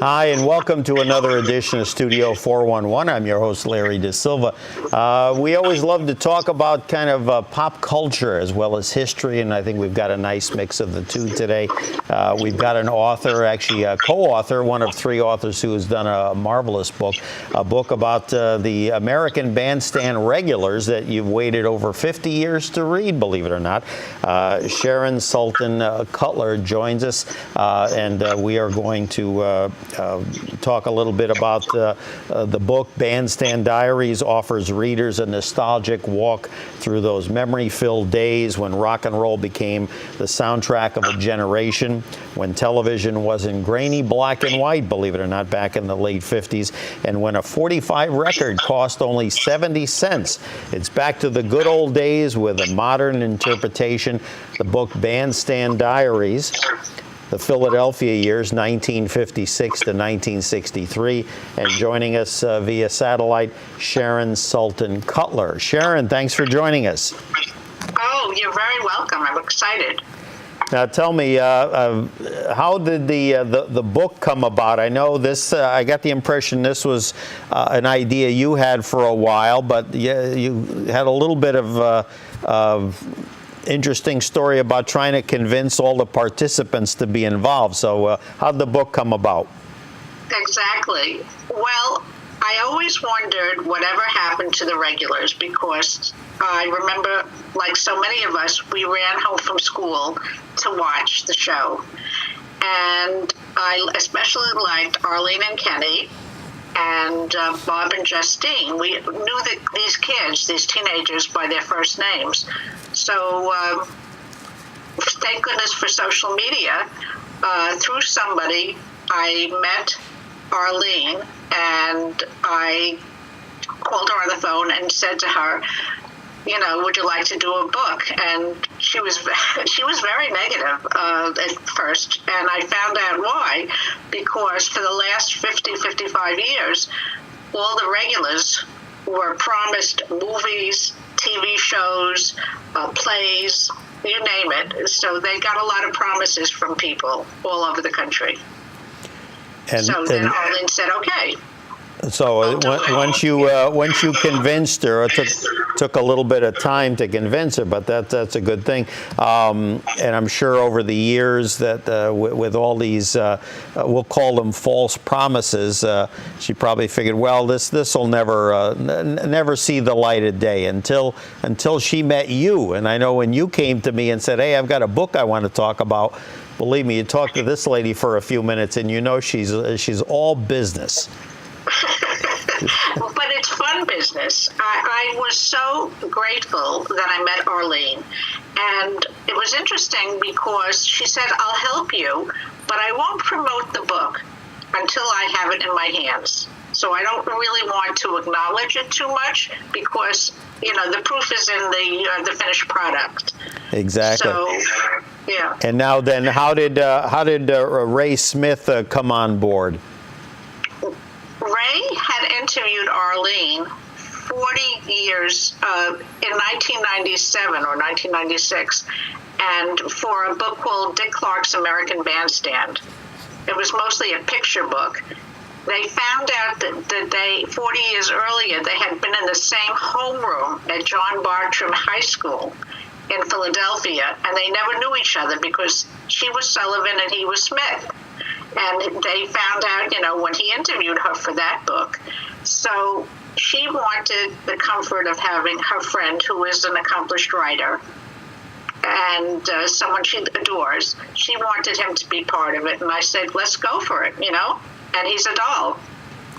Hi, and welcome to another edition of Studio 411. I'm your host, Larry Dasilva. We always love to talk about kind of pop culture as well as history, and I think we've got a nice mix of the two today. We've got an author, actually a co-author, one of three authors who has done a marvelous book, a book about the American Bandstand regulars that you've waited over 50 years to read, believe it or not. Sharon Sultan Cutler joins us, and we are going to talk a little bit about the book. Bandstand Diaries offers readers a nostalgic walk through those memory-filled days when rock and roll became the soundtrack of a generation, when television was in grainy black and white, believe it or not, back in the late 50s, and when a 45 record cost only 70 cents. It's back to the good old days with a modern interpretation. The book Bandstand Diaries, the Philadelphia years, 1956 to 1963. And joining us via satellite, Sharon Sultan Cutler. Sharon, thanks for joining us. Oh, you're very welcome. I'm excited. Now, tell me, how did the book come about? I know this. I got the impression this was an idea you had for a while, but you had a little bit of interesting story about trying to convince all the participants to be involved. So how'd the book come about? Exactly. Well, I always wondered whatever happened to the regulars, because I remember, like so many of us, we ran home from school to watch the show. And I especially liked Arlene and Kenny and Bob and Justine. We knew that these kids, these teenagers, by their first names. So thank goodness for social media. Through somebody, I met Arlene, and I called her on the phone and said to her, you know, would you like to do a book? And she was very negative at first, and I found out why, because for the last 55 years, all the regulars were promised movies, TV shows, plays, you name it. So they got a lot of promises from people all over the country. So then Arlene said, okay. So once you convinced her, it took a little bit of time to convince her, but that's a good thing. And I'm sure over the years that with all these, we'll call them false promises, she probably figured, well, this will never see the light of day until she met you. And I know when you came to me and said, hey, I've got a book I want to talk about. Believe me, you talk to this lady for a few minutes, and you know she's all business. But it's fun business. I was so grateful that I met Arlene. And it was interesting because she said, I'll help you, but I won't promote the book until I have it in my hands. So I don't really want to acknowledge it too much because, you know, the proof is in the finished product. Exactly. So, yeah. And now then, how did Ray Smith come on board? Ray had interviewed Arlene 40 years in 1997 or 1996, and for a book called Dick Clark's American Bandstand. It was mostly a picture book. They found out that 40 years earlier, they had been in the same homeroom at John Bartram High School in Philadelphia, and they never knew each other because she was Sullivan and he was Smith. And they found out, you know, when he interviewed her for that book. So she wanted the comfort of having her friend, who is an accomplished writer and someone she adores. She wanted him to be part of it. And I said, let's go for it, you know. And he's a doll.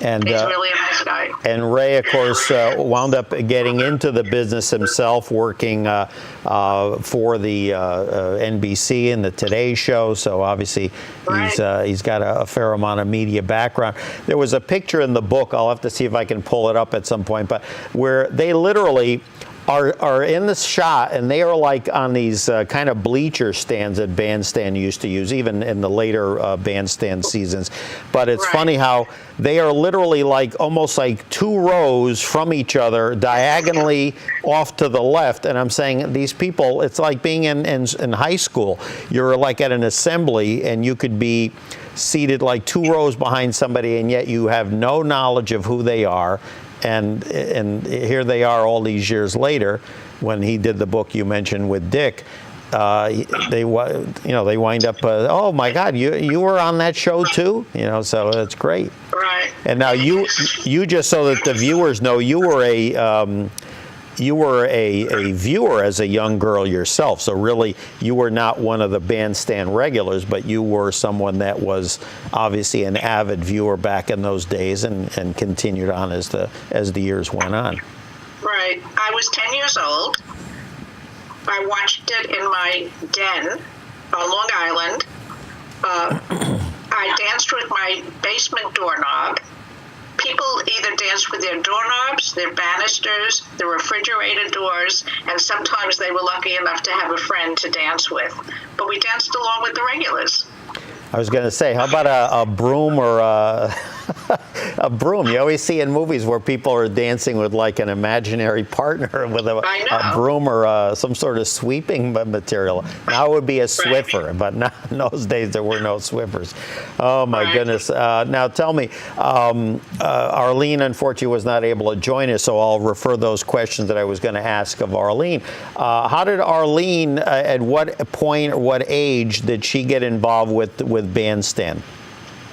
And he's really a nice guy. And Ray, of course, wound up getting into the business himself, working for the NBC and the Today Show. So obviously, he's got a fair amount of media background. There was a picture in the book. I'll have to see if I can pull it up at some point, but where they literally are in the shot, and they are like on these kind of bleacher stands that Bandstand used to use, even in the later Bandstand seasons. But it's funny how they are literally like almost like two rows from each other, diagonally off to the left. And I'm saying these people, it's like being in high school. You're like at an assembly, and you could be seated like 2 rows behind somebody, and yet you have no knowledge of who they are. And here they are all these years later, when he did the book you mentioned with Dick. They wind up, oh my God, you were on that show too, so it's great. Right. And now you just, so that the viewers know, you were a viewer as a young girl yourself. So really, you were not one of the Bandstand regulars, but you were someone that was obviously an avid viewer back in those days, and continued on as the years went on. Right. I was 10 years old. I watched it in my den on Long Island. I danced with my basement doorknob. People either danced with their doorknobs, their banisters, the refrigerator doors, and sometimes they were lucky enough to have a friend to dance with. But we danced along with the regulars. I was going to say, how about a broom or a broom? You always see in movies where people are dancing with like an imaginary partner with a broom or some sort of sweeping material. Now it would be a Swiffer, but not in those days there were no Swiffers. Oh my goodness. Now tell me, Arlene unfortunately was not able to join us, so I'll refer those questions that I was going to ask of Arlene. How did Arlene, at what point or what age did she get involved with Bandstand?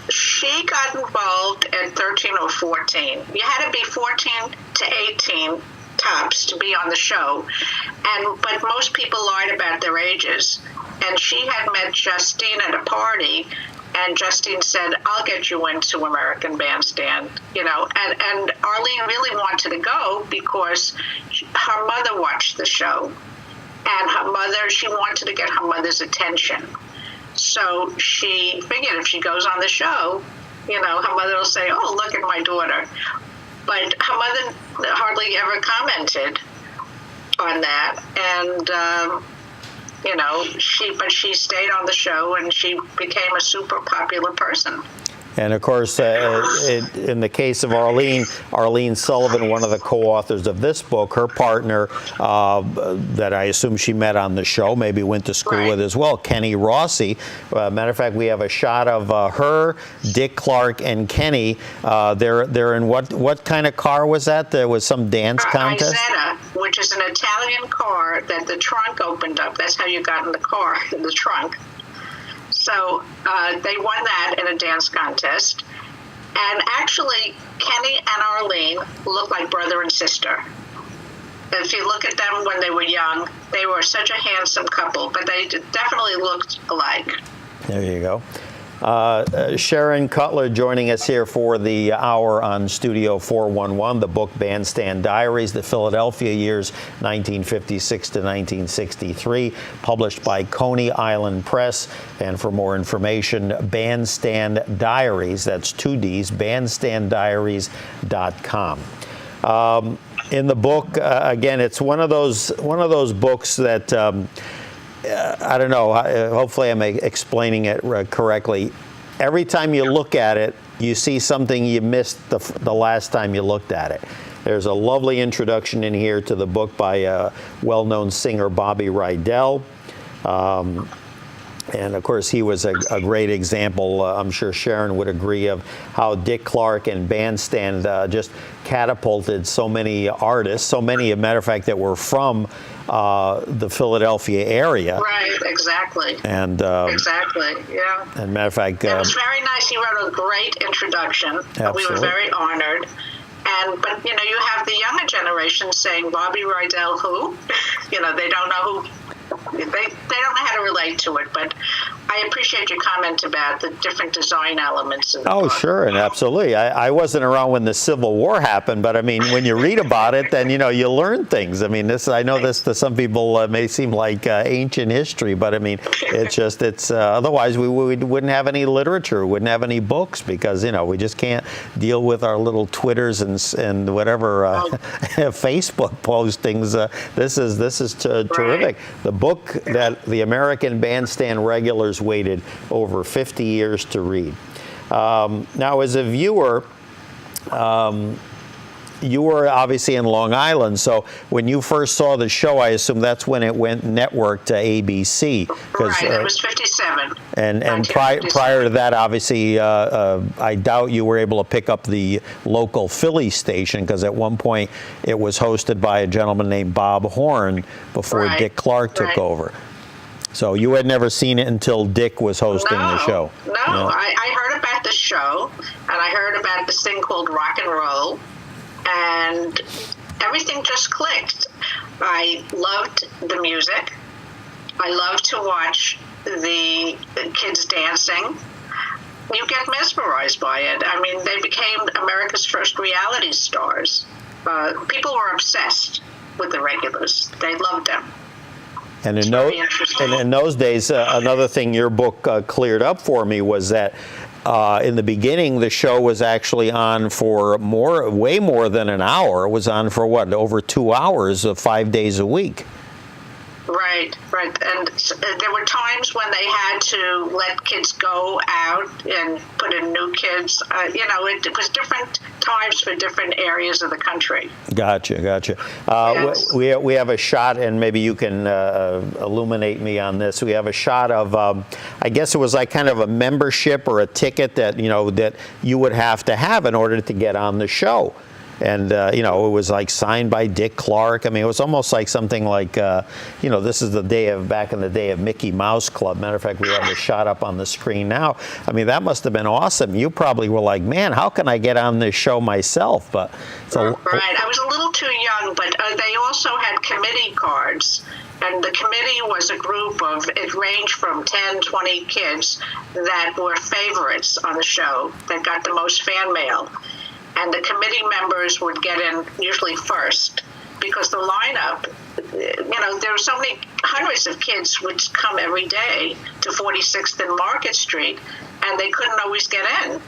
She got involved at 13 or 14. You had to be 14 to 18 tops to be on the show, but most people lied about their ages. And she had met Justine at a party, and Justine said, "I'll get you into American Bandstand," and Arlene really wanted to go because her mother watched the show, and she wanted to get her mother's attention. So she figured if she goes on the show, her mother will say, "Oh, look at my daughter." But her mother hardly ever commented on that. And, she stayed on the show, and she became a super popular person. And of course, in the case of Arlene Sullivan, one of the co-authors of this book, her partner that I assume she met on the show, maybe went to school with as well, Kenny Rossi. Matter of fact, we have a shot of her, Dick Clark, and Kenny. They're in what kind of car was that? There was some dance contest? Isetta, which is an Italian car that the trunk opened up. That's how you got in the car, in the trunk. So they won that in a dance contest. And actually, Kenny and Arlene look like brother and sister. If you look at them when they were young, they were such a handsome couple, but they definitely looked alike. There you go. Sharon Cutler joining us here for the hour on Studio 411, the book Bandstand Diaries, the Philadelphia years 1956 to 1963, published by Coney Island Press. And for more information, Bandstand Diaries, that's 2 Ds, bandstanddiaries.com. In the book, again, it's one of those books that I don't know, hopefully I'm explaining it correctly. Every time you look at it, you see something you missed the last time you looked at it. There's a lovely introduction in here to the book by well-known singer Bobby Rydell. And of course, he was a great example, I'm sure Sharon would agree, of how Dick Clark and Bandstand just catapulted so many artists, so many, as a matter of fact, that were from the Philadelphia area. Right, exactly. And exactly, yeah. And matter of fact, it was very nice. He wrote a great introduction. Absolutely. We were very honored. But you have the younger generation saying Bobby Rydell, who? They don't know who. They don't know how to relate to it, but I appreciate your comment about the different design elements. In the book. Sure, and absolutely. I wasn't around when the Civil War happened, but I mean, when you read about it, then you learn things. I mean, I know this to some people may seem like ancient history, but I mean, it's otherwise we wouldn't have any literature, wouldn't have any books, because we just can't deal with our little Twitters and whatever Facebook postings. This is terrific. The book that the American Bandstand regulars waited over 50 years to read. Now, as a viewer, you were obviously in Long Island, so when you first saw the show, I assume that's when it went network to ABC. Right, it was 57. And prior to that, obviously, I doubt you were able to pick up the local Philly station, because at one point it was hosted by a gentleman named Bob Horn before Dick Clark took over. So you had never seen it until Dick was hosting the show. No, I heard about the show, and I heard about this thing called rock and roll, and everything just clicked. I loved the music. I loved to watch the kids dancing. You get mesmerized by it. I mean, they became America's first reality stars. People were obsessed with the regulars. They loved them. And in those days, another thing your book cleared up for me was that in the beginning, the show was actually on for way more than an hour. It was on for what, over 2 hours, 5 days a week. Right. And there were times when they had to let kids go out and put in new kids. It was different times for different areas of the country. Gotcha. Yes. We have a shot, and maybe you can illuminate me on this. We have a shot of, I guess it was like kind of a membership or a ticket that that you would have to have in order to get on the show. And, it was like signed by Dick Clark. I mean, it was almost like something like, this is back in the day of Mickey Mouse Club. Matter of fact, we have the shot up on the screen now. I mean, that must have been awesome. You probably were like, man, how can I get on this show myself? But right. I was a little too young, but they also had committee cards. And the committee was a group of, it ranged from 10, 20 kids that were favorites on the show, that got the most fan mail. And the committee members would get in usually first, because the lineup, there were so many hundreds of kids would come every day to 46th and Market Street, and they couldn't always get in.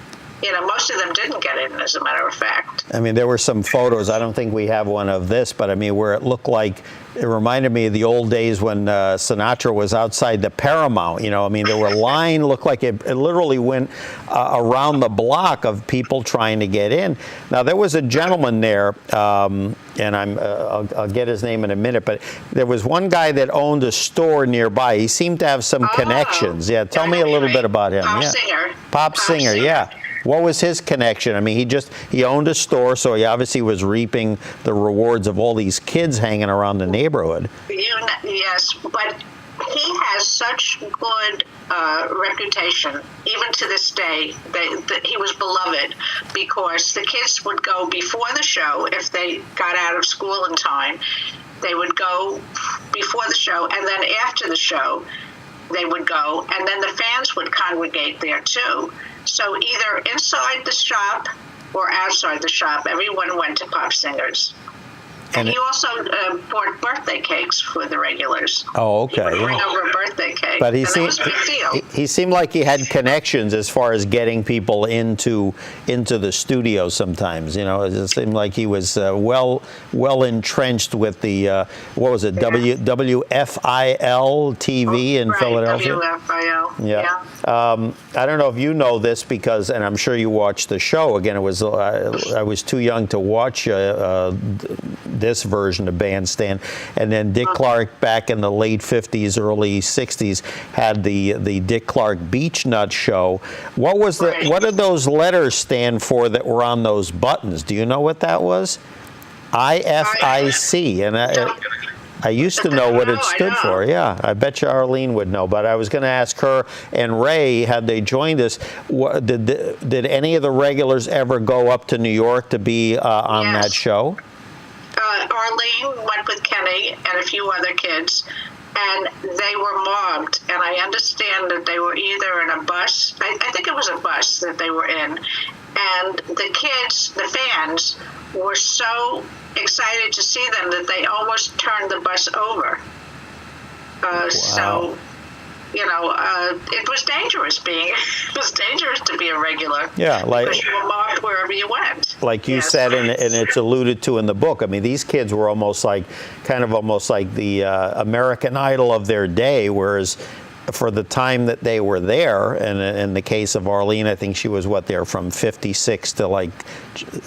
Most of them didn't get in, as a matter of fact. I mean, there were some photos. I don't think we have one of this, but I mean, where it looked like, it reminded me of the old days when Sinatra was outside the Paramount. I mean, there were lines, looked like it literally went around the block of people trying to get in. Now, there was a gentleman there, and I'll get his name in a minute, but there was one guy that owned a store nearby. He seemed to have some connections. Yeah, tell me a little bit about him. Pop singer, yeah. What was his connection? I mean, he owned a store, so he obviously was reaping the rewards of all these kids hanging around the neighborhood. Yes, but he has such good reputation, even to this day, that he was beloved, because the kids would go before the show if they got out of school in time. They would go before the show, and then after the show, they would go, and then the fans would congregate there too. So either inside the shop or outside the shop, everyone went to Pop Singers. And he also bought birthday cakes for the regulars. Oh, okay. He would bring over a birthday cake. But that was a big deal. He seemed like he had connections as far as getting people into the studio sometimes. It seemed like he was well entrenched with the, what was it, WFIL TV in Philadelphia? WFIL, yeah. I don't know if you know this, and I'm sure you watched the show. Again, I was too young to watch this version of Bandstand, and then Dick Clark back in the late 50s, early 60s had the Dick Clark Beach Nut Show. What did those letters stand for that were on those buttons? Do you know what that was? IFIC, and I used to know what it stood for. Yeah, I bet you Arlene would know. But I was going to ask her and Ray, had they joined us, did any of the regulars ever go up to New York to be on that show? Arlene went with Kenny and a few other kids, and they were mobbed. And I understand that they were either in a bus. I think it was a bus that they were in. And the kids, the fans, were so excited to see them that they almost turned the bus over. Wow. So, it was dangerous it was dangerous to be a regular. Yeah, because you were mobbed wherever you went. Like you said, and it's alluded to in the book. I mean, these kids were almost like the American Idol of their day, whereas for the time that they were there, and in the case of Arlene, I think she was there from 56 to like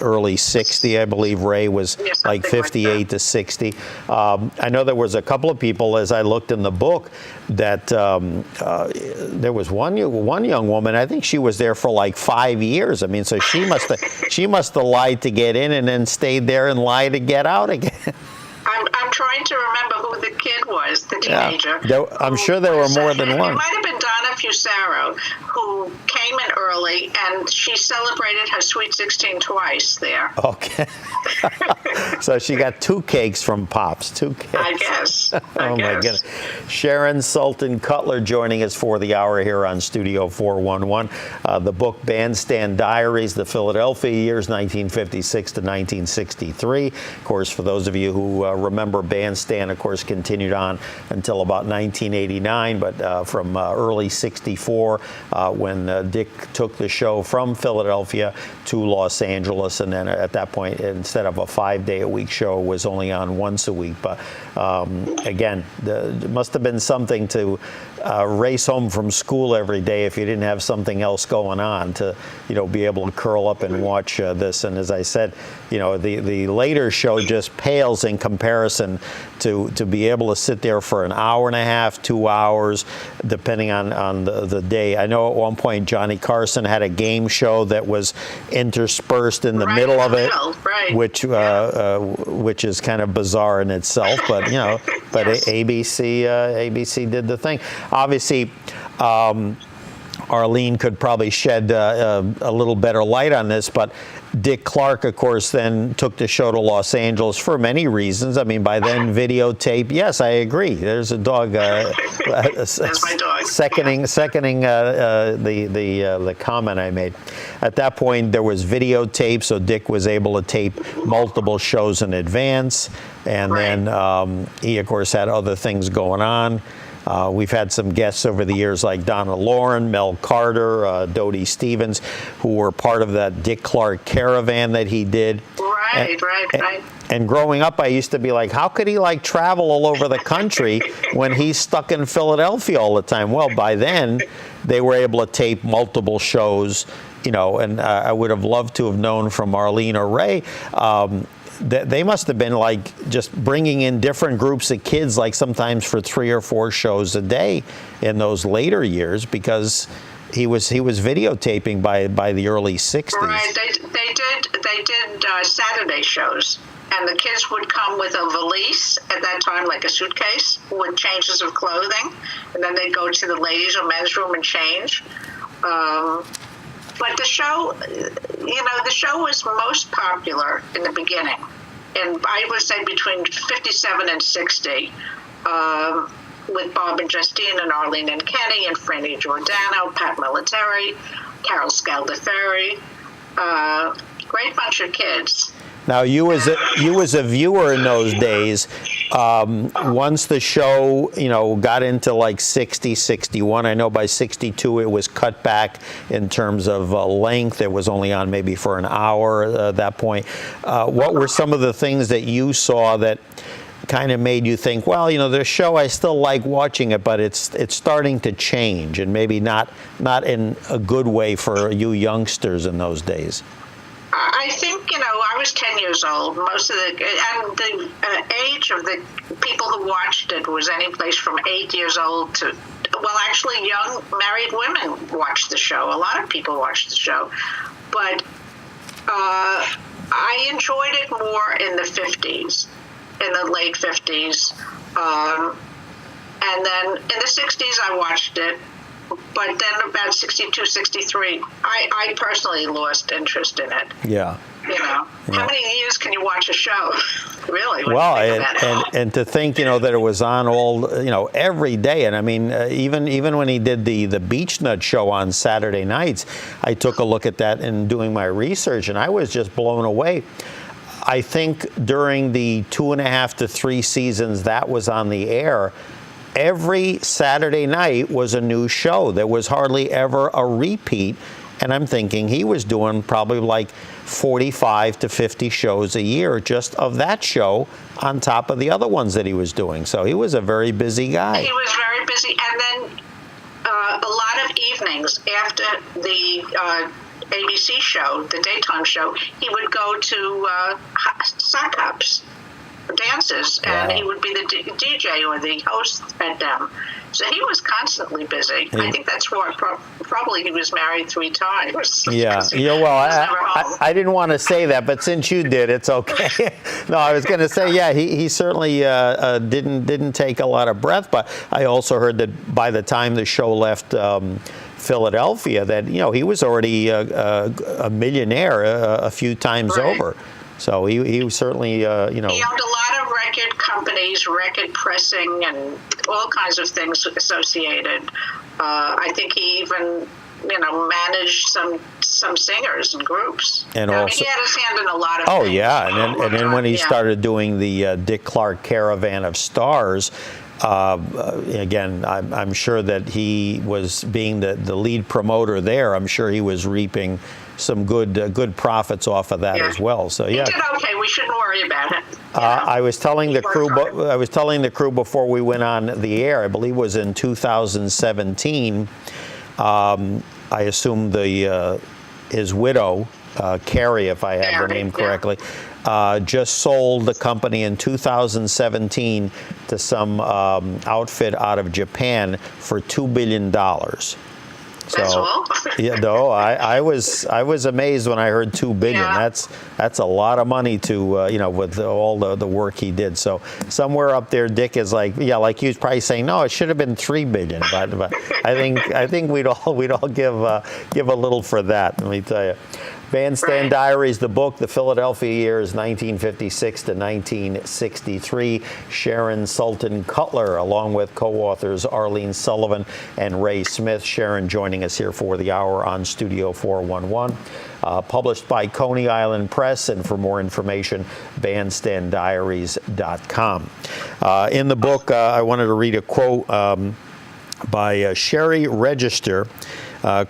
early 60, I believe. Ray was like 58 to 60. I know there was a couple of people, as I looked in the book, that there was one young woman, I think she was there for like 5 years. I mean, so she must have lied to get in and then stayed there and lied to get out again. I'm trying to remember who the kid was, the teenager. Yeah. I'm sure there were more than one. It might have been Donna Fusaro, who came in early, and she celebrated her Sweet 16 twice there. Okay. So she got 2 cakes from Pops, 2 cakes. I guess. My goodness. Sharon, Sultan, Cutler joining us for the hour here on Studio 411. The book Bandstand Diaries, the Philadelphia years, 1956 to 1963. Of course, for those of you who remember, Bandstand, of course, continued on until about 1989, but from early 64, when Dick took the show from Philadelphia to Los Angeles, and then at that point, instead of a 5-day-a-week show, it was only on once a week. But again, it must have been something to race home from school every day if you didn't have something else going on, to be able to curl up and watch this. And as I said, the later show just pales in comparison to be able to sit there for an hour and a half, 2 hours, depending on the day. I know at one point Johnny Carson had a game show that was interspersed in the middle of it, which is kind of bizarre in itself. But but yes. ABC did the thing. Obviously, Arlene could probably shed a little better light on this, but Dick Clark, of course, then took the show to Los Angeles for many reasons. I mean, by then, videotape. Yes, I agree. There's a dog. That's my dog. Seconding the comment I made. At that point, there was videotape, so Dick was able to tape multiple shows in advance, and then he, of course, had other things going on. We've had some guests over the years like Donna Lauren, Mel Carter, Dodie Stevens, who were part of that Dick Clark caravan that he did. Right. And growing up, I used to be like, how could he travel all over the country when he's stuck in Philadelphia all the time? Well, by then, they were able to tape multiple shows, and I would have loved to have known from Arlene or Ray, they must have been just bringing in different groups of kids, sometimes for 3 or 4 shows a day in those later years, because he was videotaping by the early 60s. Right, they did Saturday shows, and the kids would come with a valise at that time, like a suitcase with changes of clothing, and then they'd go to the ladies' or men's room and change. But the show was most popular in the beginning, and I would say between 57 and 60, with Bob and Justine and Arlene and Kenny and Franny Giordano, Pat Military, Carol Scaldaferri, great bunch of kids. Now, you as a viewer in those days, once the show, got into 60, 61, I know by 62 it was cut back in terms of length. It was only on maybe for an hour at that point. What were some of the things that you saw that kind of made you think, well, the show, I still like watching it, but it's starting to change, and maybe not in a good way for you youngsters in those days? I think, I was 10 years old. Most of the age of the people who watched it was any place from 8 years old to, actually young married women watched the show. A lot of people watched the show. But I enjoyed it more in the 50s, in the late 50s. And then in the 60s, I watched it. But then about 62, 63, I personally lost interest in it. Yeah. How many years can you watch a show? Really? Well, and to think, that it was on all, every day. And I mean, even when he did the Beach Nut show on Saturday nights, I took a look at that in doing my research, and I was just blown away. I think during the 2.5 to 3 seasons that was on the air, every Saturday night was a new show. There was hardly ever a repeat. And I'm thinking he was doing probably 45 to 50 shows a year just of that show on top of the other ones that he was doing. So he was a very busy guy. He was very busy. And then evenings after the ABC show, the daytime show, he would go to sock hops, dances, and he would be the DJ or the host at them. So he was constantly busy. I think that's why probably he was married 3 times. Yeah. Well, I didn't want to say that, but since you did, it's okay. No, I was going to say, yeah, he certainly didn't take a lot of breath, but I also heard that by the time the show left Philadelphia, that he was already a millionaire a few times over. So he was certainly He owned a lot of record companies, record pressing, and all kinds of things associated. I think he even managed some singers and groups. And also, he had his hand in a lot of things. Oh yeah, and then when he started doing the Dick Clark Caravan of Stars. Again, I'm sure that he was being the lead promoter there. I'm sure he was reaping some good profits off of that as well. So yeah, he did okay. We shouldn't worry about it. I was telling the crew. I was telling the crew before we went on the air. I believe it was in 2017. I assume his widow, Carrie, if I have the name correctly. Just sold the company in 2017 to some outfit out of Japan for $2 billion. So, I was amazed when I heard $2 billion. Yeah. That's a lot of money to with all the work he did. So somewhere up there, Dick is like you was probably saying no, it should have been $3 billion. But I think we'd all give a little for that. Let me tell you. Bandstand Diaries, the book, the Philadelphia years 1956 to 1963. Sharon, Sultan, Cutler, along with co-authors Arlene Sullivan and Ray Smith. Sharon joining us here for the hour on Studio 411. Published by Coney Island Press, and for more information, bandstanddiaries.com. In the book, I wanted to read a quote by Sherry Register.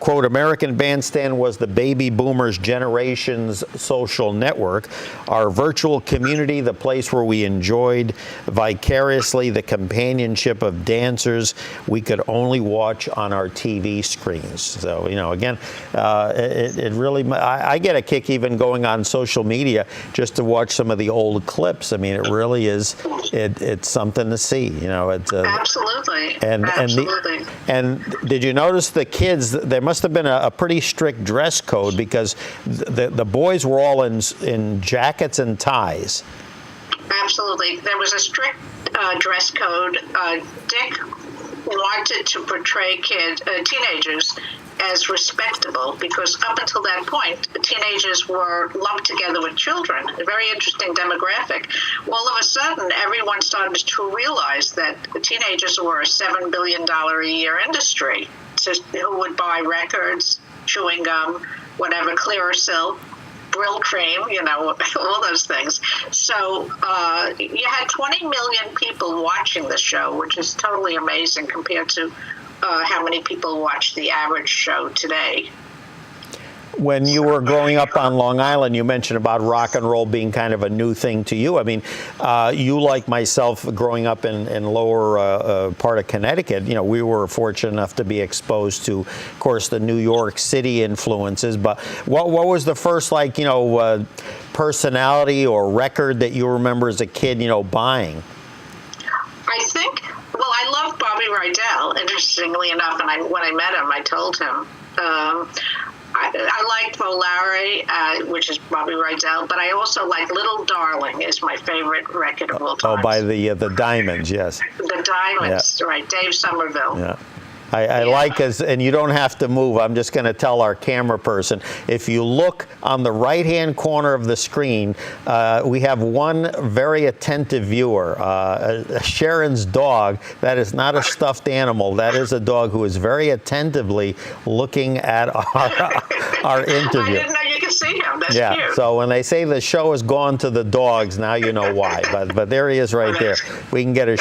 Quote, American Bandstand was the baby boomers' generation's social network, our virtual community, the place where we enjoyed vicariously the companionship of dancers we could only watch on our TV screens. So, again, it really, I get a kick even going on social media just to watch some of the old clips. I mean, it really is, it's something to see, Absolutely. Absolutely. And did you notice the kids? There must have been a pretty strict dress code because the boys were all in jackets and ties. Absolutely. There was a strict dress code. Dick wanted to portray teenagers as respectable because up until that point, teenagers were lumped together with children, a very interesting demographic. All of a sudden, everyone started to realize that teenagers were a $7 billion a year industry. Who would buy records, chewing gum, whatever, Clearasil, Brill cream, all those things. So you had 20 million people watching the show, which is totally amazing compared to how many people watch the average show today. When you were growing up on Long Island, you mentioned about rock and roll being kind of a new thing to you. I mean, you, like myself, growing up in lower part of Connecticut, we were fortunate enough to be exposed to, of course, the New York City influences. But what was the first, personality or record that you remember as a kid, buying? I think, I loved Bobby Rydell, interestingly enough, and when I met him, I told him. I liked Volare, which is Bobby Rydell, but I also like Little Darling is my favorite record of all time. Oh, by the Diamonds, yes. The Diamonds, right, Dave Somerville. Yeah. I like and you don't have to move. I'm just going to tell our camera person, if you look on the right-hand corner of the screen, we have one very attentive viewer, Sharon's dog. That is not a stuffed animal. That is a dog who is very attentively looking at our interview. I didn't know you could see him. That's cute. So when they say the show has gone to the dogs, now you know why. But there he is right there. We can get a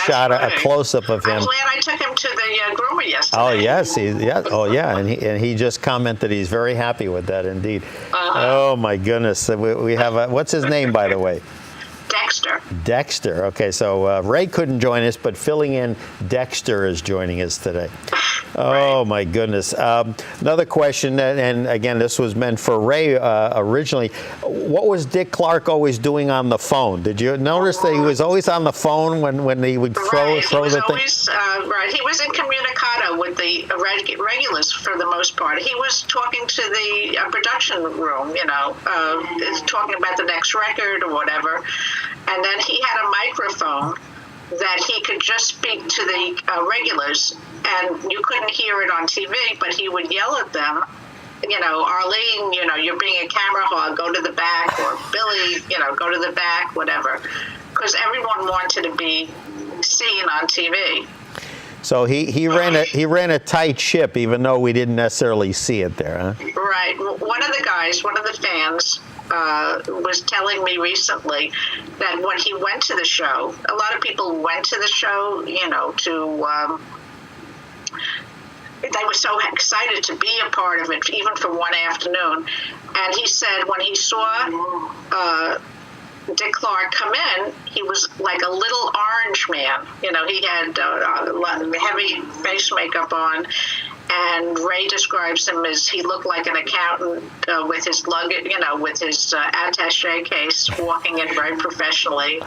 close-up of him. I'm glad I took him to the groomer yesterday. Oh yes, and he just commented he's very happy with that indeed. Oh my goodness, we have what's his name, by the way? Dexter. Dexter. Okay, so Ray couldn't join us, but filling in, Dexter is joining us today. Oh, my goodness. Another question, and again, this was meant for Ray originally. What was Dick Clark always doing on the phone? Did you notice that he was always on the phone when he would throw the thing? Right. He was incommunicado with the regulars for the most part. He was talking to the production room, talking about the next record or whatever. And then he had a microphone that he could just speak to the regulars, and you couldn't hear it on TV, but he would yell at them, Arlene, you're being a camera hog, go to the back, or Billy, go to the back, whatever, because everyone wanted to be seen on TV. So he ran a tight ship, even though we didn't necessarily see it there, huh? Right. One of the fans, was telling me recently that when he went to the show, a lot of people went to the show, they were so excited to be a part of it, even for one afternoon. And he said when he saw Dick Clark come in, he was like a little orange man. He had heavy face makeup on. And Ray describes him as he looked like an accountant with his luggage, with his attaché case, walking in very professionally.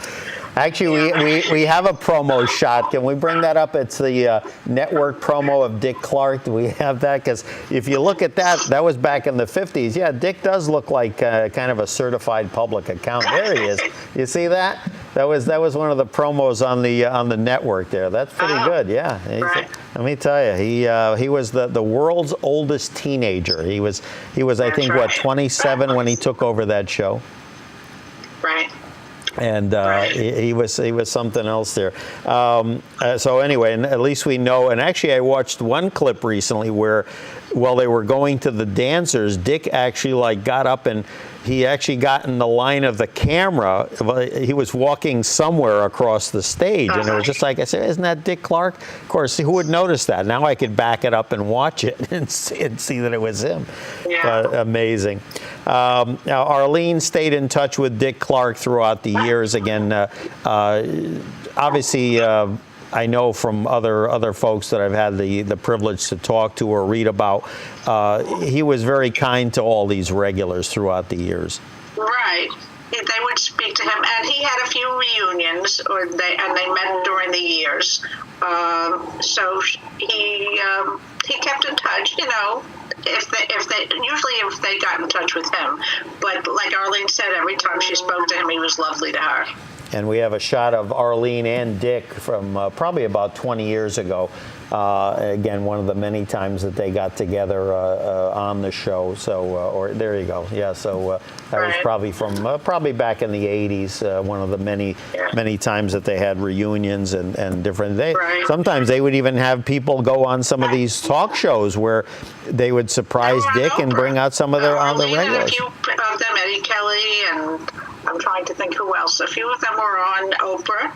Actually, we have a promo shot. Can we bring that up? It's the network promo of Dick Clark. Do we have that? Because if you look at that was back in the 50s. Yeah, Dick does look like kind of a certified public accountant. There he is. You see that? That was one of the promos on the network there. That's pretty good. Yeah. Right. Let me tell you, he was the world's oldest teenager. He was I think what, 27 when he took over that show. Right. And he was something else there. So anyway, and at least we know. And actually, I watched one clip recently where, while they were going to the dancers, Dick actually got up and he actually got in the line of the camera. He was walking somewhere across the stage, and it was just like I said, "Isn't that Dick Clark?" Of course, who would notice that? Now I could back it up and watch it and see that it was him. Yeah. Amazing. Now Arlene stayed in touch with Dick Clark throughout the years. Again, obviously. I know from other folks that I've had the privilege to talk to or read about, he was very kind to all these regulars throughout the years. Right. They would speak to him, and he had a few reunions, and they met during the years. So he kept in touch, if they got in touch with him. But like Arlene said, every time she spoke to him, he was lovely to her. And we have a shot of Arlene and Dick from probably about 20 years ago. Again, one of the many times that they got together on the show. So, or there you go. Yeah. So that was probably from probably back in the 80s. One of the many times that they had reunions and different. Sometimes they would even have people go on some of these talk shows where they would surprise Dick and bring out some of their other regulars. A few of them, Eddie Kelly, and I'm trying to think who else. A few of them were on Oprah,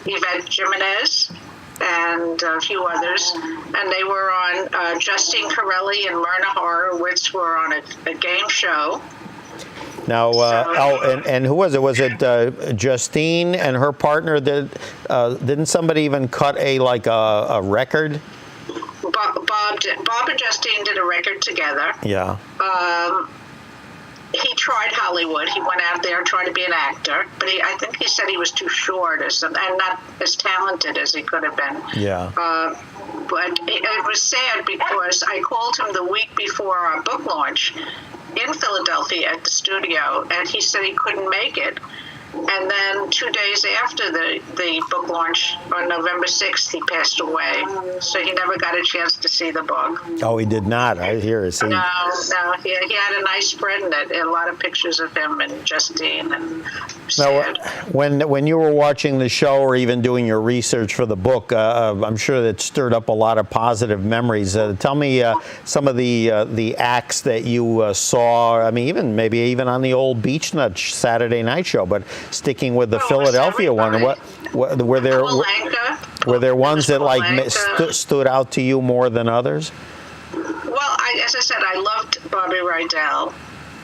Yvette Jimenez, and a few others. And they were on, Justine Corelli and Myrna Horowitz were on a game show. Now, and who was it? Was it Justine and her partner? Didn't somebody even cut a record? Bob and Justine did a record together. Yeah. He tried Hollywood. He went out there and tried to be an actor, but I think he said he was too short and not as talented as he could have been. Yeah. But it was sad because I called him the week before our book launch in Philadelphia at the studio, and he said he couldn't make it. And then 2 days after the book launch, on November 6th, he passed away. So he never got a chance to see the book. Oh, he did not. I hear it. No. He had a nice spread in it. A lot of pictures of him and Justine. And sad. Now, when you were watching the show or even doing your research for the book, I'm sure that stirred up a lot of positive memories. Tell me some of the acts that you saw. I mean, maybe even on the old Beach Nut Saturday night show, but sticking with the Philadelphia one, were there ones that stood out to you more than others? Well, as I said, I loved Bobby Rydell.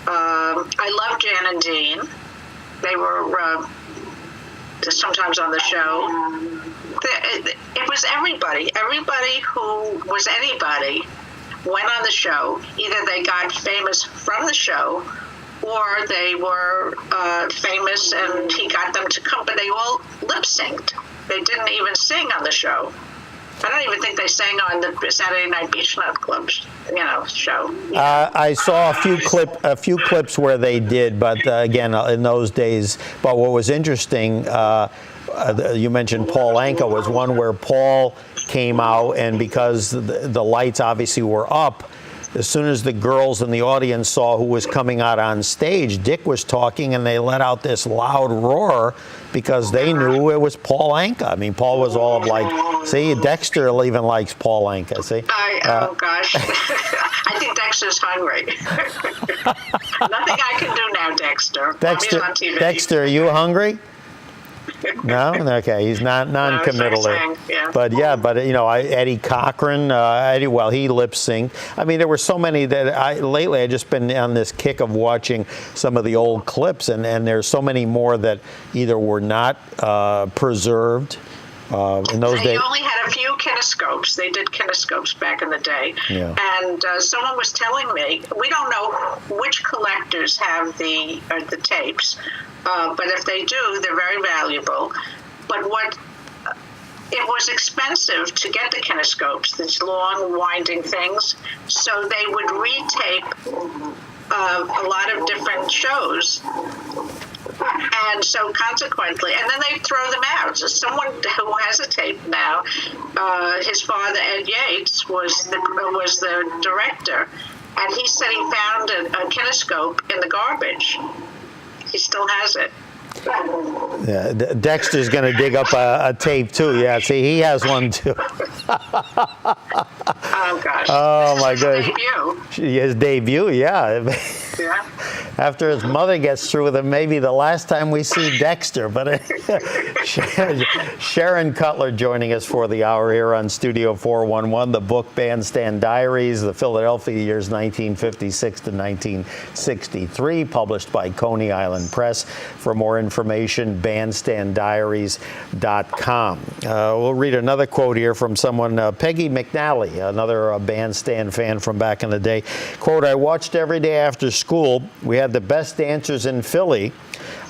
I loved Jan and Dean. They were sometimes on the show. It was everybody. Everybody who was anybody went on the show. Either they got famous from the show, or they were famous and he got them to come, but they all lip synced. They didn't even sing on the show. I don't even think they sang on the Saturday Night Beach Club's, show. I saw a few clips where they did, but again, in those days. But what was interesting, you mentioned Paul Anka, was one where Paul came out, and because the lights obviously were up, as soon as the girls in the audience saw who was coming out on stage, Dick was talking, and they let out this loud roar because they knew it was Paul Anka. I mean, Paul was all like, see, Dexter even likes Paul Anka, see? Oh, gosh. I think Dexter's hungry. Nothing I can do now, Dexter. Mommy's on TV. Dexter, are you hungry? No, okay, he's not non-committal there. Yeah. But Eddie Cochran, he lip synced. I mean, there were so many that lately I just been on this kick of watching some of the old clips, and there's so many more that either were not preserved in those days. They only had a few kinescopes. They did kinescopes back in the day. Yeah. And someone was telling me, we don't know which collectors have the tapes, but if they do, they're very valuable. But it was expensive to get the kinescopes, these long, winding things, so they would retape a lot of different shows. And so consequently, and then they throw them out. So someone who has a tape now, his father, Ed Yates, was the director, and he said he found a kinescope in the garbage. He still has it. Yeah, Dexter's going to dig up a tape too. Yeah, see, he has one too. Oh gosh. Oh my goodness. His debut. Yeah. Yeah. After his mother gets through with him, maybe the last time we see Dexter. But Sharon Cutler joining us for the hour here on Studio 411. The book Bandstand Diaries, the Philadelphia years 1956 to 1963, published by Coney Island Press. For more information, bandstanddiaries.com. We'll read another quote here from someone, Peggy McNally, another Bandstand fan from back in the day. Quote, "I watched every day after school. We had the best dancers in Philly.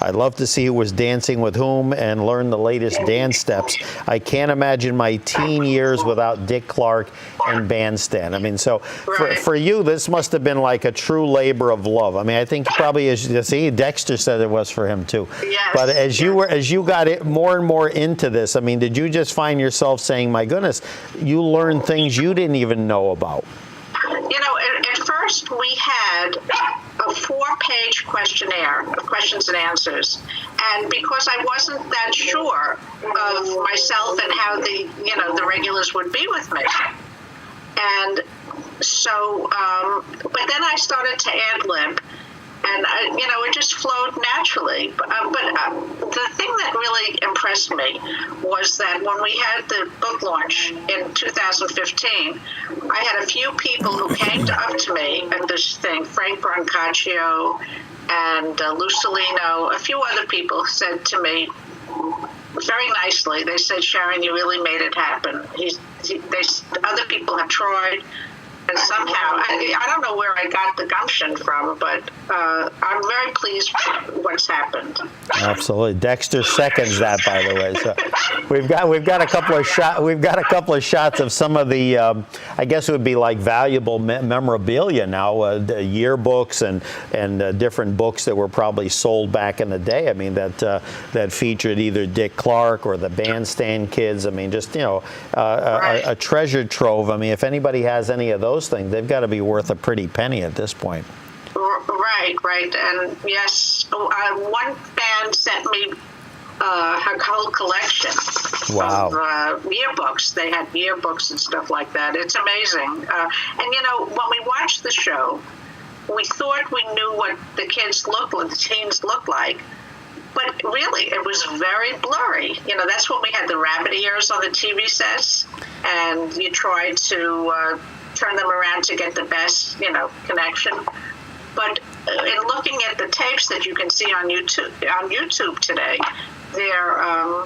I'd love to see who was dancing with whom and learn the latest dance steps. I can't imagine my teen years without Dick Clark and Bandstand." I mean, so for you, this must have been like a true labor of love. I mean, I think probably, as you see, Dexter said it was for him too. Yes. But as you got it more and more into this, I mean, did you just find yourself saying, "My goodness, you learned things you didn't even know about"? At first we had a 4-page questionnaire of questions and answers, and because I wasn't that sure of myself and how the regulars would be with me, and so but then I started to ad-lib, and it just flowed naturally. But the thing that really impressed me was that when we had the book launch in 2015, I had a few people who came up to me at this thing, Frank Brancaccio and Lou Salino, a few other people said to me very nicely, they said, "Sharon, you really made it happen." Other people have tried. And somehow, I don't know where I got the gumption from, but I'm very pleased with what's happened. Absolutely, Dexter seconds that, by the way. So we've got a couple of shots of some of the, I guess it would be like valuable memorabilia now, the yearbooks and different books that were probably sold back in the day. I mean that featured either Dick Clark or the Bandstand Kids. I mean, just a treasure trove. I mean, if anybody has any of those things, they've got to be worth a pretty penny at this point. Right. And yes, one band sent me her whole collection of yearbooks. They had yearbooks and stuff like that. It's amazing. And when we watched the show, we thought we knew what the teens looked like. But really, it was very blurry. That's when we had the rabbit ears on the TV sets, and you tried to turn them around to get the best, connection. But in looking at the tapes that you can see on YouTube today, they're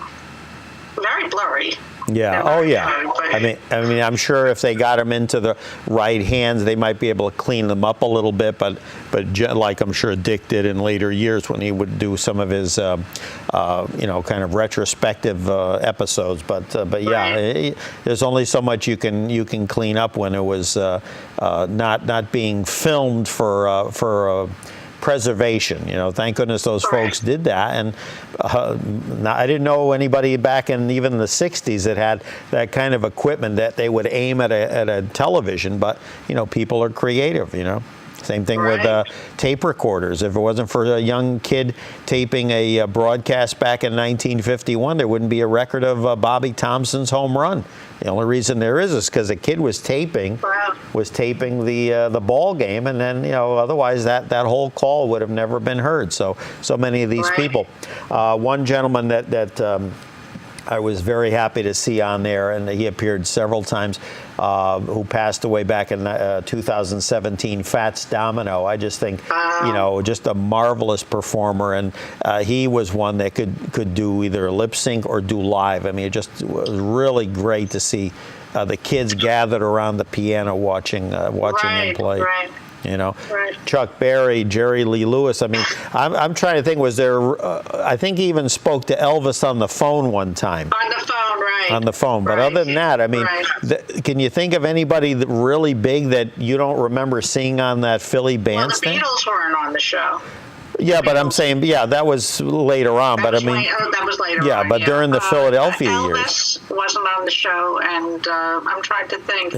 very blurry. Yeah. Oh, yeah. I mean, I'm sure if they got them into the right hands, they might be able to clean them up a little bit. But like I'm sure Dick did in later years when he would do some of his, kind of retrospective episodes. But yeah, there's only so much you can clean up when it was not being filmed for preservation. Thank goodness those folks did that. And I didn't know anybody back in even the 60s that had that kind of equipment that they would aim at a television. But people are creative. Same thing with tape recorders. If it wasn't for a young kid taping a broadcast back in 1951, there wouldn't be a record of Bobby Thompson's home run. The only reason there is because a kid was taping the ball game, and then otherwise that whole call would have never been heard. So many of these people. One gentleman that I was very happy to see on there, and he appeared several times, who passed away back in 2017, Fats Domino. I just think, just a marvelous performer, and he was one that could do either lip sync or do live. I mean, it just was really great to see the kids gathered around the piano watching him play. Right. Chuck Berry, Jerry Lee Lewis. I mean, I'm trying to think, was there, I think he even spoke to Elvis on the phone one time. On the phone, right. On the phone. But other than that, I mean, can you think of anybody really big that you don't remember seeing on that Philly Bandstand? Well, the Beatles weren't on the show. Yeah, but I'm saying, that was later on. That was later on. Yeah, but during the Philadelphia years. Elvis wasn't on the show, and I'm trying to think.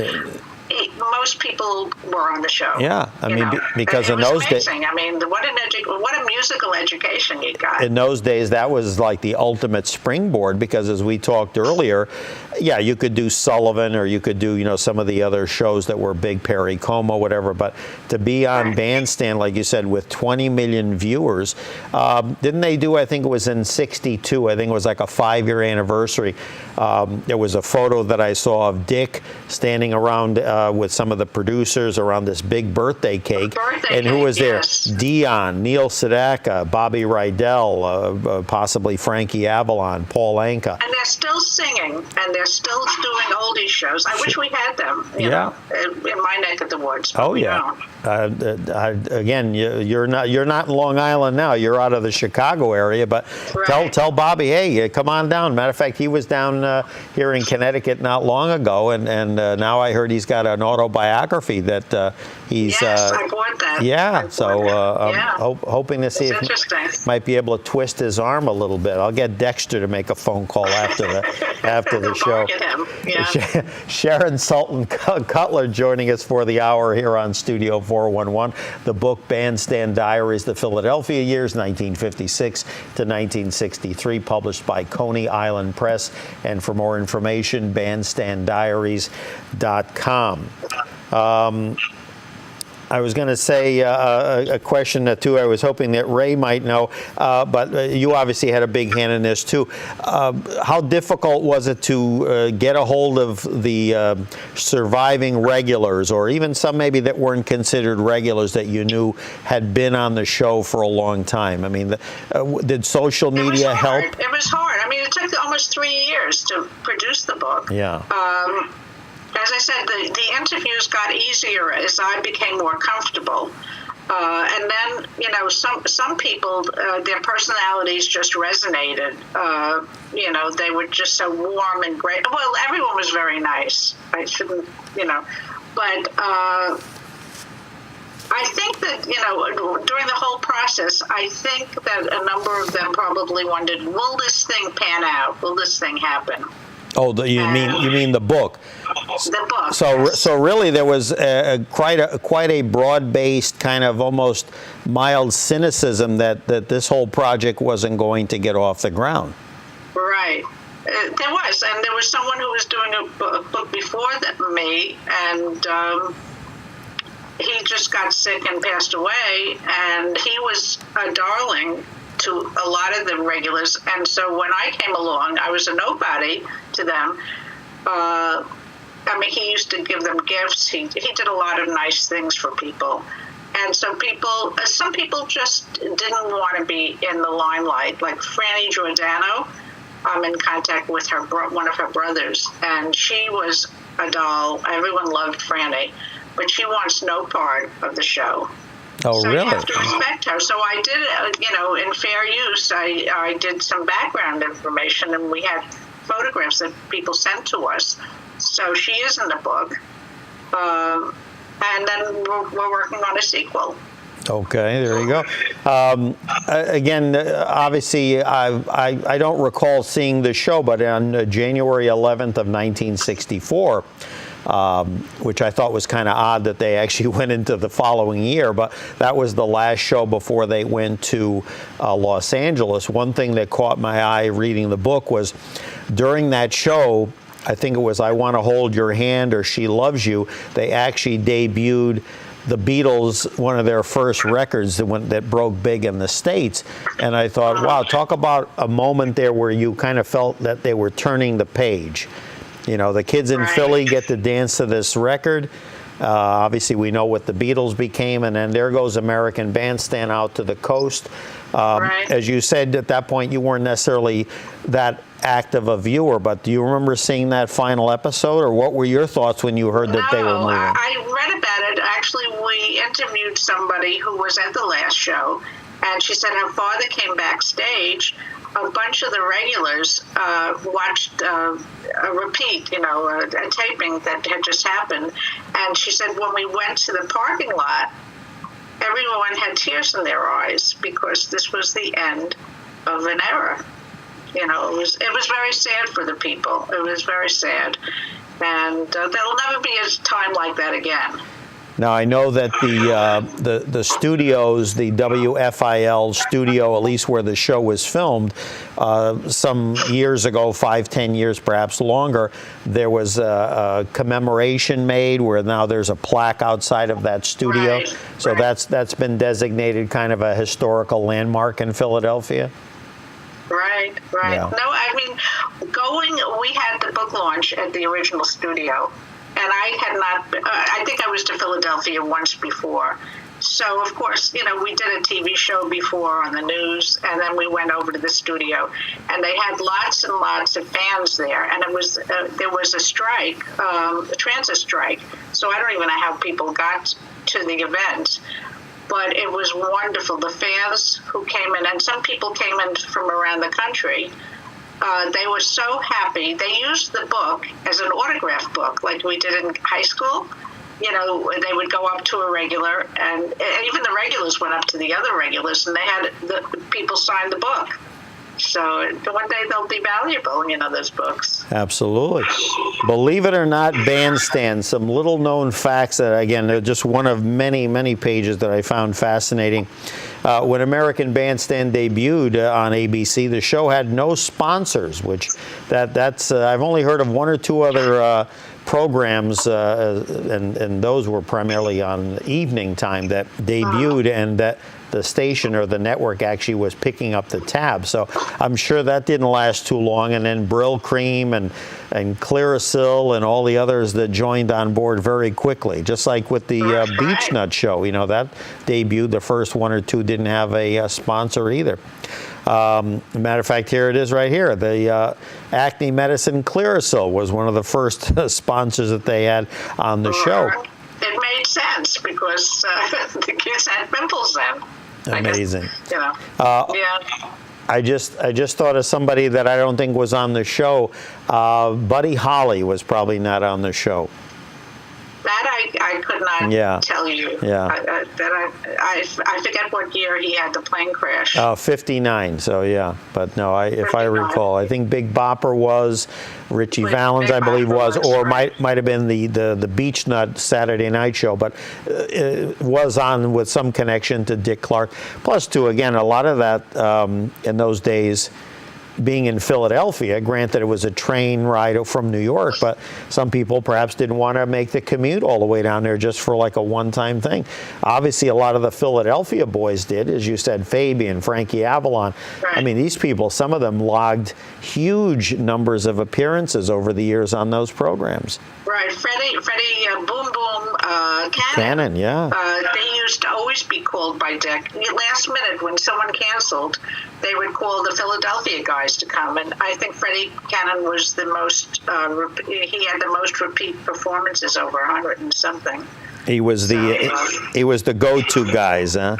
Most people were on the show. Yeah, I mean, because in those days, I mean, what a musical education you got. In those days, that was like the ultimate springboard, because as we talked earlier, you could do Sullivan, or you could do some of the other shows that were big, Perry Como, whatever. But to be on Bandstand, like you said, with 20 million viewers, didn't they do? I think it was in '62. I think it was like a 5-year anniversary. There was a photo that I saw of Dick standing around with some of the producers around this big birthday cake. And who was there? Dion, Neil Sedaka, Bobby Rydell, possibly Frankie Avalon, Paul Anka. And they're still singing, and they're still doing oldie shows. I wish we had them, in my neck of the woods. Oh, yeah. Again, you're not in Long Island now. You're out of the Chicago area, but tell Bobby, hey, come on down. Matter of fact, he was down here in Connecticut not long ago, and now I heard he's got an autobiography that he's. Yes, I bought that. Yeah, I'm hoping to see if he might be able to twist his arm a little bit. I'll get Dexter to make a phone call after the show. Yeah. Sharon Sultan Cutler joining us for the hour here on Studio 411. The book Bandstand Diaries, the Philadelphia years, 1956 to 1963, published by Coney Island Press. And for more information, bandstanddiaries.com. I was going to say a question too. I was hoping that Ray might know, but you obviously had a big hand in this too. How difficult was it to get a hold of the surviving regulars, or even some maybe that weren't considered regulars that you knew had been on the show for a long time? I mean, did social media help? It was hard. I mean, it took almost 3 years to produce the book. Yeah. As I said, the interviews got easier as I became more comfortable. And then, some people, their personalities just resonated. They were just so warm and great. Well, everyone was very nice. I shouldn't, but I think that, during the whole process, I think that a number of them probably wondered, will this thing pan out? Will this thing happen? Oh, you mean the book? The book. So really, there was quite a broad-based kind of almost mild cynicism that this whole project wasn't going to get off the ground. Right. There was, and there was someone who was doing a book before me, and he just got sick and passed away, and he was a darling to a lot of the regulars, and so when I came along, I was a nobody to them. He used to give them gifts. He did a lot of nice things for people, And so some people just didn't want to be in the limelight. Like Franny Giordano, I'm in contact with one of her brothers, and she was a doll. Everyone loved Franny, but she wants no part of the show. Oh, so really? You have to respect her. So I did, in fair use, I did some background information, and we had photographs that people sent to us. So she is in the book. And then we're working on a sequel. Okay, there you go. Again, obviously, I don't recall seeing the show, but on January 11th of 1964, which I thought was kind of odd that they actually went into the following year, but that was the last show before they went to Los Angeles. One thing that caught my eye reading the book was during that show, I think it was I Want to Hold Your Hand or She Loves You, they actually debuted the Beatles, one of their first records that broke big in the States. And I thought, wow, talk about a moment there where you kind of felt that they were turning the page. You know, the kids in Philly get to dance to this record. Obviously, we know what the Beatles became, and then there goes American Bandstand out to the coast. As you said, at that point, you weren't necessarily that active a viewer, but do you remember seeing that final episode, or what were your thoughts when you heard that they were moving? I read about it. Actually, we interviewed somebody who was at the last show, and she said her father came backstage. A bunch of the regulars watched a repeat, a taping that had just happened. And she said when we went to the parking lot, everyone had tears in their eyes because this was the end of an era. It was very sad for the people. It was very sad. And there'll never be a time like that again. Now, I know that the studios, the WFIL studio, at least where the show was filmed, some years ago, 5-10 years, perhaps longer, there was a commemoration made where now there's a plaque outside of that studio. So that's been designated kind of a historical landmark in Philadelphia. Right. Yeah. No, I mean, we had the book launch at the original studio. And I had not, I think I was to Philadelphia once before. So, of course, we did a TV show before on the news, and then we went over to the studio. And they had lots and lots of fans there. And there was a strike, a transit strike. So I don't even know how people got to the event. But it was wonderful. The fans who came in, and some people came in from around the country, they were so happy. They used the book as an autograph book, like we did in high school. They would go up to a regular, and even the regulars went up to the other regulars, and they had the people sign the book. So one day they'll be valuable, those books. Absolutely. Believe it or not, Bandstand, some little known facts that, again, they're just one of many, many pages that I found fascinating. When American Bandstand debuted on ABC, the show had no sponsors, which that's I've only heard of one or two other programs, and those were primarily on evening time that debuted, and that the station or the network actually was picking up the tab. So I'm sure that didn't last too long. And then Brill Cream and Clearasil and all the others that joined on board very quickly, just like with the Beach Nut show. That debuted. The first one or two didn't have a sponsor either. Matter of fact, here it is right here. The acne medicine Clearasil was one of the first sponsors that they had on the show. It made sense because the kids had pimples then. Amazing. Yeah. I just thought of somebody that I don't think was on the show. Buddy Holly was probably not on the show. That I could not tell you. Yeah. I forget what year he had the plane crash. 59. So yeah, but no, if I recall, I think Big Bopper was, Richie Valens, I believe was, or might have been the Beach Nut Saturday night show, but it was on with some connection to Dick Clark. Plus, too, again, a lot of that in those days, being in Philadelphia, granted it was a train ride from New York, but some people perhaps didn't want to make the commute all the way down there just for like a one-time thing. Obviously, a lot of the Philadelphia boys did, as you said, Fabian, Frankie Avalon. I mean, these people, some of them logged huge numbers of appearances over the years on those programs. Right, Freddie Boom Boom Cannon. Cannon, yeah. They used to always always be called by Dick. Last minute, when someone canceled, they would call the Philadelphia guys to come. And I think Freddie Cannon was the most, he had the most repeat performances, over 100 and something. He was the go-to guys, huh?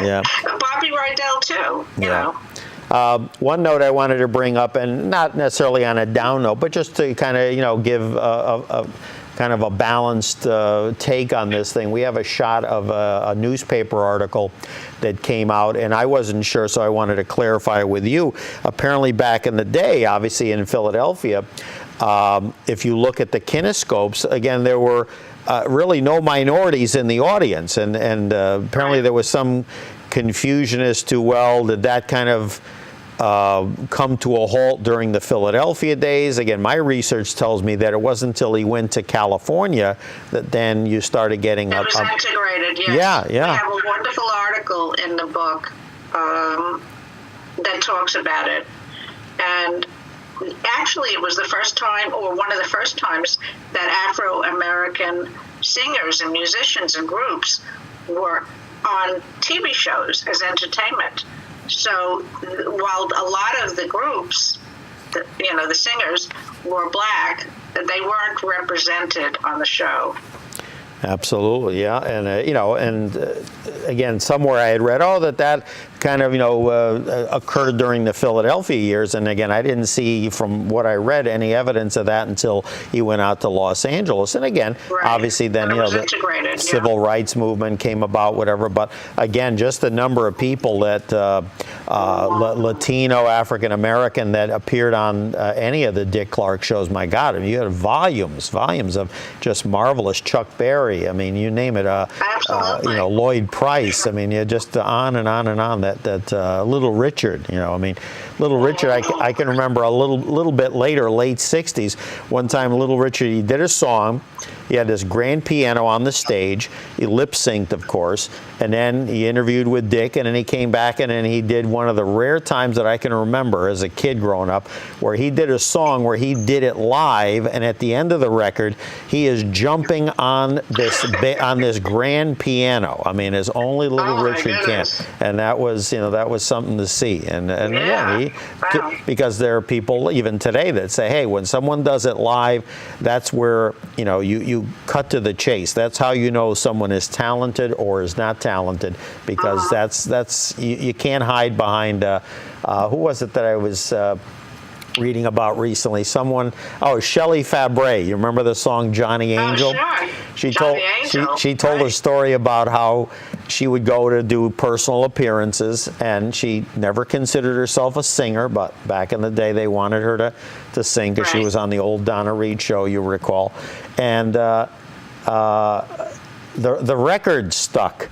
Yeah. Bobby Rydell, too, you know. One note I wanted to bring up, and not necessarily on a down note, but just to kind of, give a kind of a balanced take on this thing. We have a shot of a newspaper article that came out, and I wasn't sure, so I wanted to clarify with you. Apparently back in the day, obviously in Philadelphia, if you look at the kinescopes, again, there were really no minorities in the audience, and apparently there was some confusion as to, well, did that kind of come to a halt during the Philadelphia days? Again, my research tells me that it wasn't until he went to California that then you started getting It was integrated, yes. Yeah. We have a wonderful article in the book that talks about it. And actually, it was the first time, or one of the first times, that Afro-American singers and musicians and groups were on TV shows as entertainment. So while a lot of the groups, the singers, were black, they weren't represented on the show. Absolutely, yeah, and again, somewhere I had read, that kind of occurred during the Philadelphia years, and again, I didn't see from what I read any evidence of that until he went out to Los Angeles, and again, obviously then the civil rights movement came about, whatever. But again, just the number of people that Latino, African American that appeared on any of the Dick Clark shows, my God, I mean, you had volumes of just marvelous. Chuck Berry. I mean, you name it. Lloyd Price. I mean, you just on and on and on. That Little Richard. Little Richard. I can remember a little bit later, late '60s. One time, Little Richard, he did a song. He had this grand piano on the stage. He lip synced, of course, and then he interviewed with Dick, and then he came back and then he did one of the rare times that I can remember as a kid growing up, where he did a song where he did it live, and at the end of the record, he is jumping on this grand piano. I mean, as only Little Richard can, and that was something to see. And again, because there are people even today that say, hey, when someone does it live, that's where you cut to the chase. That's how you know someone is talented or is not talented, because that's you can't hide behind who was it that I was reading about recently? Shelley Fabre. You remember the song Johnny Angel? Oh, sure. She told a story about how she would go to do personal appearances, and she never considered herself a singer, but back in the day they wanted her to sing, because she was on the old Donna Reed show, you recall, and the record stuck.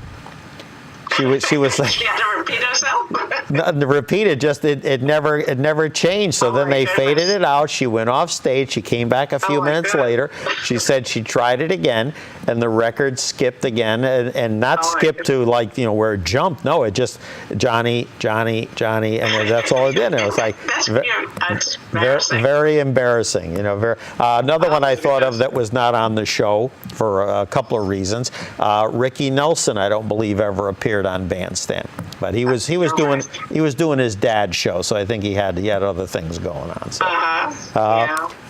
She was like, she had to repeat herself? Repeat it, just it never changed. So then they faded it out. She went off stage. She came back a few minutes later. She said she tried it again, and the record skipped again, and not skipped to where it jumped. No, it just Johnny, and that's all it did. And it was like very embarrassing. Another one I thought of that was not on the show for a couple of reasons. Ricky Nelson, I don't believe ever appeared on Bandstand, but he was doing his dad's show, so I think he had other things going on. So,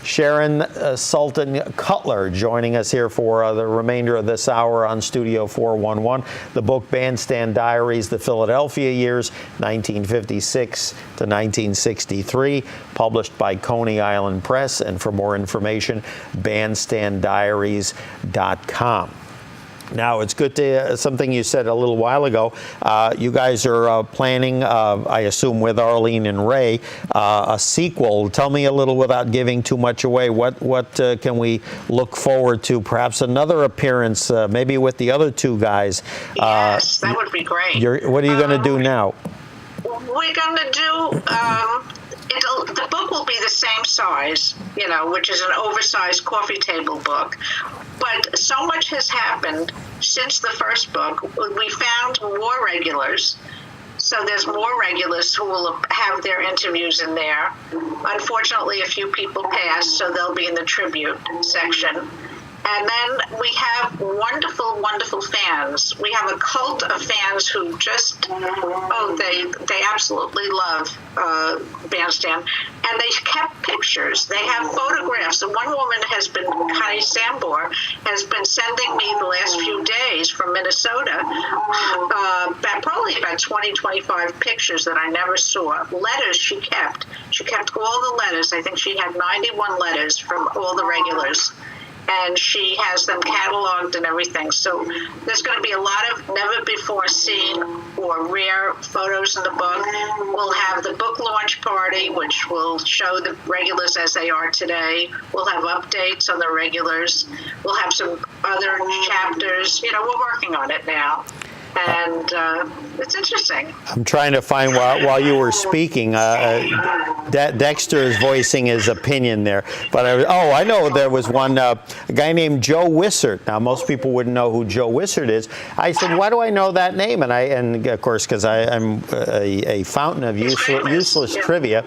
Sharon Sultan Cutler joining us here for the remainder of this hour on Studio 411. The book Bandstand Diaries, The Philadelphia Years, 1956 to 1963, published by Coney Island Press. And for more information, bandstanddiaries.com. Now, it's good to something you said a little while ago. You guys are planning, I assume, with Arlene and Ray, a sequel. Tell me a little, without giving too much away. What can we look forward to? Perhaps another appearance, maybe with the other two guys. Yes, that would be great. What are you going to do now? We're going to do. The book will be the same size, which is an oversized coffee table book. But so much has happened since the first book. We found more regulars. So there's more regulars who will have their interviews in there. Unfortunately, a few people passed, so they'll be in the tribute section. And then we have wonderful, wonderful fans. We have a cult of fans who just, they absolutely love Bandstand. And they kept pictures. They have photographs. And one woman has been, Connie Sambor, has been sending me the last few days from Minnesota, probably about 20, 25 pictures that I never saw. Letters she kept. She kept all the letters. I think she had 91 letters from all the regulars. And she has them cataloged and everything. So there's going to be a lot of never-before-seen or rare photos in the book. We'll have the book launch party, which will show the regulars as they are today. We'll have updates on the regulars. We'll have some other chapters. We're working on it now. And it's interesting. I'm trying to find, while you were speaking, Dexter is voicing his opinion there. But I know there was one, a guy named Joe Wissert. Now, most people wouldn't know who Joe Wissert is. I said, why do I know that name? And of course, because I'm a fountain of useless trivia.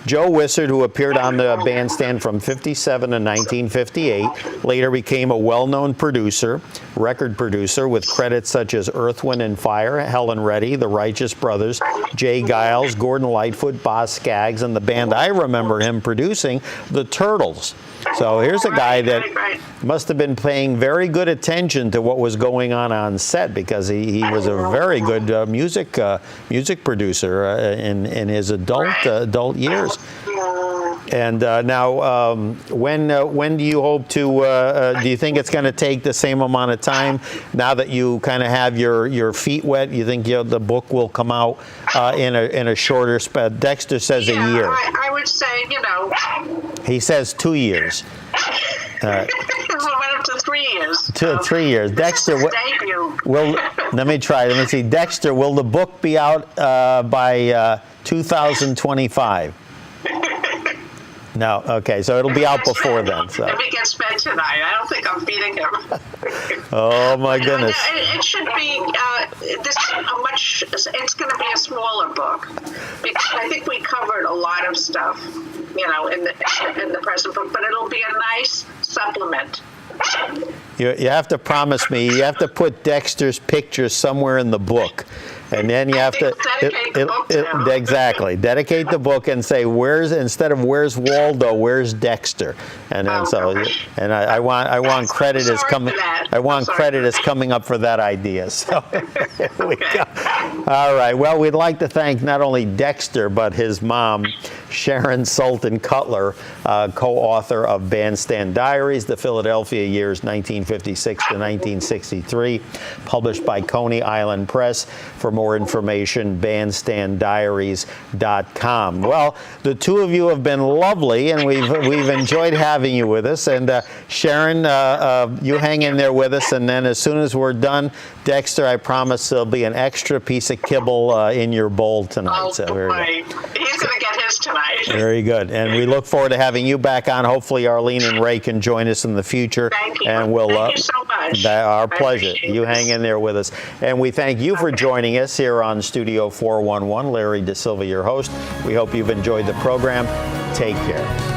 Joe Wissert, who appeared on the Bandstand from 57 to 1958, later became a well-known producer, record producer, with credits such as Earth, Wind and Fire, Helen Reddy, The Righteous Brothers, Jay Giles, Gordon Lightfoot, Boz Scaggs, and the band I remember him producing, the Turtles. So here's a guy that must have been paying very good attention to what was going on set, because he was a very good music producer in his adult years. And now, when do you hope to? Do you think it's going to take the same amount of time now that you kind of have your feet wet? You think the book will come out in a shorter span? Dexter says a year. I would say, He says 2 years. So it went up to 3 years. 3 years. Dexter, let me try. Let me see. Dexter, will the book be out by 2025? No, okay, so it'll be out before then. So. If he gets fed tonight, I don't think I'm feeding him. Oh my goodness! It should be It's going to be a smaller book, because I think we covered a lot of stuff, in the present book. But it'll be a nice supplement. You have to promise me. You have to put Dexter's picture somewhere in the book. And then you have to exactly dedicate the book and say, instead of where's Waldo, where's Dexter? And then I want credit as coming. I want credit as coming up for that idea. So here we go. All right. Well, we'd like to thank not only Dexter but his mom, Sharon Sultan Cutler, co-author of Bandstand Diaries, the Philadelphia years 1956 to 1963, published by Coney Island Press. For more information, bandstanddiaries.com. Well, the two of you have been lovely, and we've enjoyed having you with us. And Sharon, you hang in there with us, and then as soon as we're done, Dexter, I promise there'll be an extra piece of kibble in your bowl tonight. Oh, so boy. He's going to get his tonight. Very good. And we look forward to having you back on. Hopefully Arlene and Ray can join us in the future. Thank you. And we'll, thank you so much. Our pleasure. You hang in there with us. And we thank you for joining us here on Studio 411. Larry Dasilva, your host. We hope you've enjoyed the program. Take care.